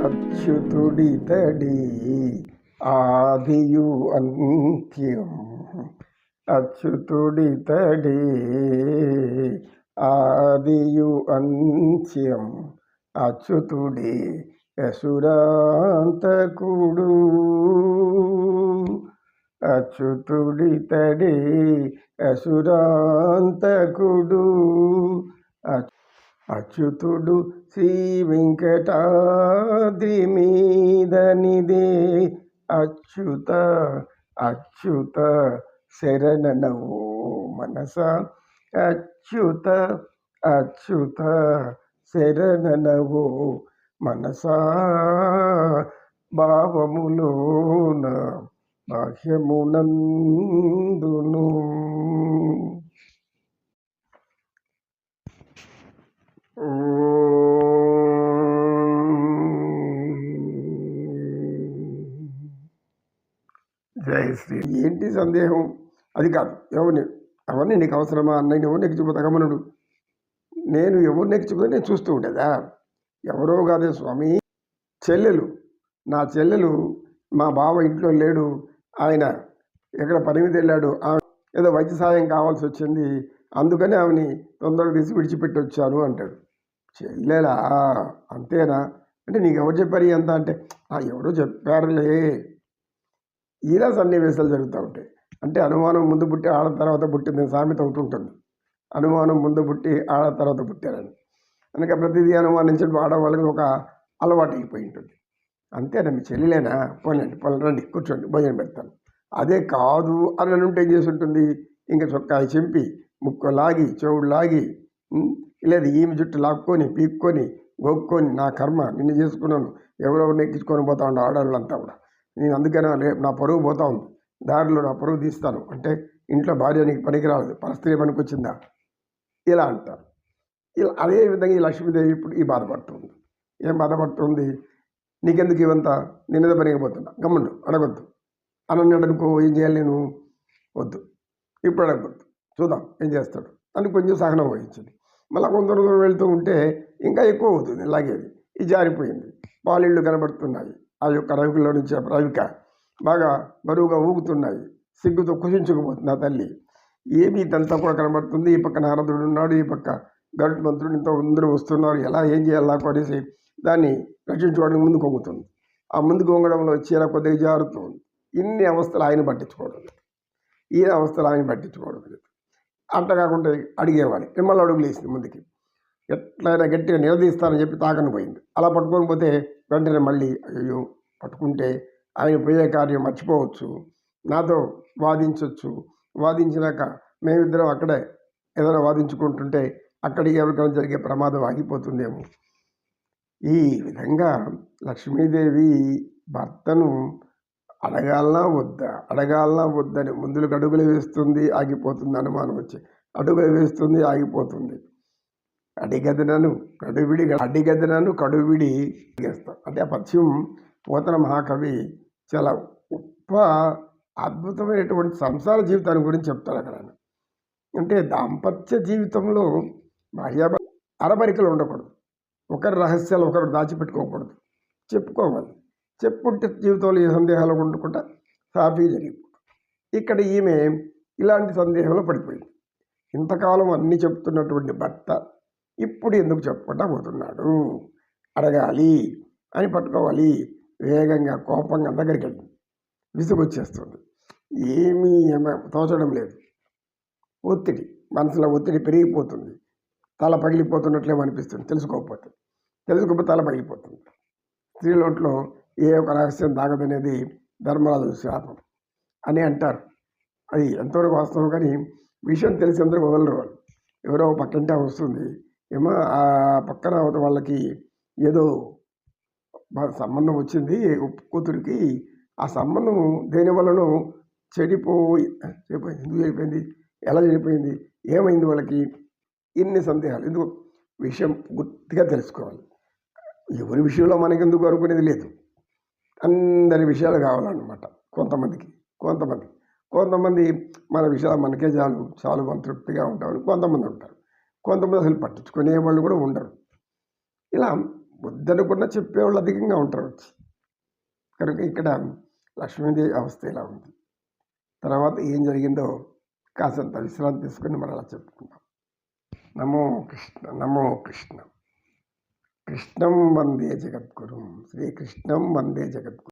అచ్యుతుడితడి ఆదియు అంత్యం. అచ్యుతుడితడి ఆదియు అంత్యం. అచ్యుతుడి యసురాంతకుడు. అచ్యుతుడితడి యసురాంతకుడు. అచ్యుతుడు శ్రీ వెంకటాద్రి మీదనిదే. అచ్యుత అచ్యుత శరణనవో మనస. అచ్యుత అచ్యుత శరణనవో మనసా. భావములోన బాహ్యమునందును. జై శ్రీ. ఏంటి సందేహం? అది కాదు. ఎవరిని నీకు అవసరమా అన్నయ్య ఎవరు నెక్కిపోతా గమనుడు. నేను ఎవరు నెక్కిపోతే నేను చూస్తూ ఉండేదా? ఎవరో కాదే స్వామి, చెల్లెలు. నా చెల్లెలు మా బావ ఇంట్లో లేడు, ఆయన ఎక్కడ పని మీద వెళ్ళాడు, ఏదో వైద్య సాయం కావాల్సి వచ్చింది, అందుకని ఆమెని తొందరగా తీసి విడిచిపెట్టి వచ్చాను అంటాడు. చెల్లెలా? అంతేనా అంటే నీకు ఎవరు చెప్పారు ఎంత అంటే ఎవరో చెప్పారులే. ఇలా సన్నివేశాలు జరుగుతూ ఉంటాయి. అంటే అనుమానం ముందు పుట్టి ఆడ తర్వాత పుట్టింది సామెత ఒకటి ఉంటుంది. అనుమానం ముందు పుట్టి ఆడ తర్వాత పుట్టారని. కనుక ప్రతిదీ అనుమానించడం ఆడవాళ్ళకి ఒక అలవాటు అయిపోయి ఉంటుంది. అంతేనా? మీ చెల్లిలేనా? పోలేండి రండి కూర్చోండి భోజనం పెడతాను. అదే కాదు అని ఉంటే ఏం చేసి ఉంటుంది? ఇంకా చొక్కాయి చింపి ముక్కు లాగి చెవుడు లాగి లేదు ఈమె జుట్టు లాక్కొని పీక్కొని గొక్కొని నా కర్మ నిన్ను చేసుకున్నాను ఎవరెవరిని ఎక్కించుకొని పోతా ఉండే ఆడవాళ్ళంతా కూడా. నేను అందుకనే నా పరువు పోతా ఉంది, దారిలో నా పరువు తీస్తాను అంటే ఇంట్లో భార్య నీకు పనికిరాలేదు, పరస్త్రీ పనికి వచ్చిందా ఇలా అంటారు. ఇలా అదేవిధంగా ఈ లక్ష్మీదేవి ఇప్పుడు ఈ బాధపడుతుంది. ఏం బాధపడుతుంది? నీకెందుకు ఇవంతా, నేనేదో పనికిపోతున్నా, గమ్ముండు అడగొద్దు అని అనుకో. ఏం చేయాలి నేను? వద్దు ఇప్పుడు అడగొద్దు, చూద్దాం ఏం చేస్తాడు అని కొంచెం సహనం వహించింది. మళ్ళీ కొంత రోజులు వెళ్తూ ఉంటే ఇంకా ఎక్కువ అవుతుంది లాగేది. ఇది జారిపోయింది. పాలిళ్ళు కనబడుతున్నాయి. ఆ యొక్క రవికలో నుంచి రవిక బాగా బరువుగా ఊగుతున్నాయి. సిగ్గుతో కుషించుకుపోతుంది ఆ తల్లి. ఏమి ఇదంతా కూడా కనబడుతుంది. ఈ పక్క నారదుడు ఉన్నాడు, ఈ పక్క గరుడు మంత్రుడు, ఇంత అందరూ వస్తున్నారు. ఎలా ఏం చేయాలి నాకు అనేసి దాన్ని రక్షించుకోవడానికి ముందుకు వంగుతుంది. ఆ ముందుకు వంగడంలో చీర కొద్దిగా జారుతుంది. ఇన్ని అవస్థలు ఆయన పట్టించుకోవడం లేదు, ఈయన అవస్థలు ఆయన పట్టించుకోవడం లేదు. అంట కాకుండా అడిగేవాడు. మిమ్మల్ని అడుగులు వేసింది ముందుకి. ఎట్లయినా గట్టిగా నిలదీస్తానని చెప్పి తాకని పోయింది. అలా పట్టుకొని పోతే వెంటనే మళ్ళీ అయ్యో పట్టుకుంటే ఆయన పోయే కార్యం మర్చిపోవచ్చు, నాతో వాదించవచ్చు, వాదించినాక మేమిద్దరం అక్కడే ఏదైనా వాదించుకుంటుంటే అక్కడికి ఎవరికైనా జరిగే ప్రమాదం ఆగిపోతుందేమో. ఈ విధంగా లక్ష్మీదేవి భర్తను అడగాలనా వద్దని ముందులకు అడుగులు వేస్తుంది, ఆగిపోతుంది. అనుమానం వచ్చి అడుగులు వేస్తుంది, ఆగిపోతుంది. అడిగదనను కడువిడి చేస్తాం. అంటే ఆ పద్యం పోతన మహాకవి చాలా గొప్ప అద్భుతమైనటువంటి సంసార జీవితాన్ని గురించి చెప్తాడు అక్కడ. అంటే దాంపత్య జీవితంలో భార్యాభర్త అరమరికలు ఉండకూడదు, ఒకరి రహస్యాలు ఒకరు దాచిపెట్టుకోకూడదు, చెప్పుకోవాలి. చెప్పుంటే జీవితంలో ఏ సందేహాలు ఉండకుండా సాఫీ జరిగిపోతుంది. ఇక్కడ ఈమె ఇలాంటి సందేహంలో పడిపోయింది. ఇంతకాలం అన్నీ చెప్తున్నటువంటి భర్త ఇప్పుడు ఎందుకు చెప్పకుండా పోతున్నాడు, అడగాలి అని పట్టుకోవాలి. వేగంగా కోపంగా దగ్గరికి వెళ్ళి విసుగొచ్చేస్తుంది. ఏమీ తోచడం లేదు. ఒత్తిడి, మనసులో ఒత్తిడి పెరిగిపోతుంది. తల పగిలిపోతున్నట్లేమో అనిపిస్తుంది తెలుసుకోకపోతే తల పగిలిపోతుంది. స్త్రీలోట్లో ఏ ఒక రహస్యం దాగదనేది ధర్మరాజు శాపం అని అంటారు. అది ఎంతవరకు వాస్తవం, కానీ విషయం తెలిసి అందరూ వదలరు వాళ్ళు. ఎవరో పక్కింటే వస్తుంది ఏమో ఆ పక్కన వాళ్ళకి ఏదో సంబంధం వచ్చింది కూతురికి, ఆ సంబంధం దేనివల్లనో చెడిపోయింది. ఎందుకు చెడిపోయింది, ఎలా చెడిపోయింది, ఏమైంది వాళ్ళకి, ఇన్ని సందేహాలు. ఎందుకు విషయం గుర్తిగా తెలుసుకోవాలి. ఎవరి విషయంలో మనకెందుకు అనుకునేది లేదు, అందరి విషయాలు కావాలన్నమాట. కొంతమంది మన విషయాలు మనకే చాలు మన తృప్తిగా ఉంటామని కొంతమంది ఉంటారు. కొంతమంది అసలు పట్టించుకునే వాళ్ళు కూడా ఉండరు. ఇలా వద్దనుకున్న చెప్పేవాళ్ళు అధికంగా ఉంటారు వచ్చి. కనుక ఇక్కడ లక్ష్మీదేవి అవస్థ ఇలా ఉంది. తర్వాత ఏం జరిగిందో కాసంత విశ్రాంతి తీసుకొని మనం అలా చెప్పుకుందాం. నమో కృష్ణ, నమో కృష్ణ. కృష్ణం వందే జగద్గురుం, శ్రీకృష్ణం వందే జగద్గురు.